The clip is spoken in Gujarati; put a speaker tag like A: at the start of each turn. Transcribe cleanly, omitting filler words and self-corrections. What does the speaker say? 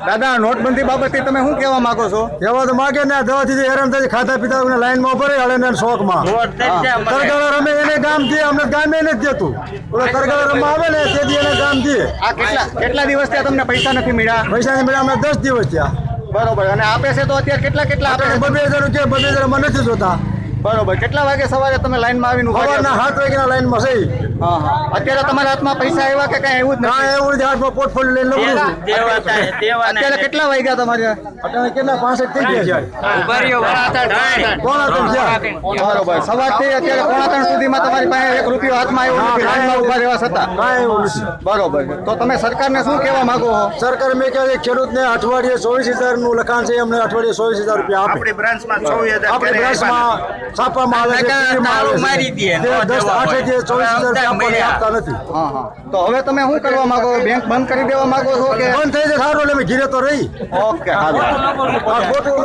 A: દાદા, નોટબંધી બાબતે તમે શું કહેવા માંગો છો?
B: કહેવા તો માગે ને દવાથી હેરાન થાય, ખાતા પીતા લાઈનમાં ઉભા રહે હળે શોખમાં કરગડા રમે એને ગામ દે, અમને ગામે નથી દેતું. કરગડા રમવા આવે ને તેથી એને ગામ દે.
A: આ કેટલા દિવસ ત્યાં તમને પૈસા નથી મળ્યા?
B: પૈસા નહીં મળ્યા, અમને 10 દિવસ થયા.
A: બરોબર. અને આપે છે તો અત્યારે કેટલા આપે?
B: 2000 રૂપિયા 2000 માં નથી જોતા.
A: બરોબર. કેટલા વાગે સવારે તમે લાઈનમાં આવીને
B: સવારના 7 વાગ્યાના લાઈનમાં છે.
A: અત્યારે તમારા હાથમાં પૈસા આવ્યા કે કઈ આવ્યું જ
B: ના? એવું જ હાથમાં પોર્ટફોલિયો લઈને લઉં છું.
A: અત્યારે કેટલા વાગ્યા તમારે?
B: અત્યારે કેટલા 65 થઈ ગયા.
A: બરોબર. સવારથી અત્યારે 2:45 સુધીમાં તમારી પાસે 1 રૂપિયો હાથમાં આવ્યો નથી, લાઈનમાં ઉભા રહેવા છતાં? બરોબર. તો તમે સરકારને શું કહેવા માંગો છો?
B: સરકાર મેં કહે ખેડૂતને અઠવાડિયે 24,000 નું લખાણ છે, અમને અઠવાડિયે 24,000 રૂપિયા આપે.
C: આપણી બ્રાન્ચમાં 24,000
B: આપણી બ્રાન્ચમાં છાપવામાં આવે છે, 10 આપતા નથી.
A: તો હવે તમે શું કરવા માંગો? બેંક બંધ કરી દેવા માંગો છો કે
B: બંધ થઈ જાય? સારું, એટલે અમે ઘીરે તો રહી.
A: ઓકે, હાલો.
B: ખોટું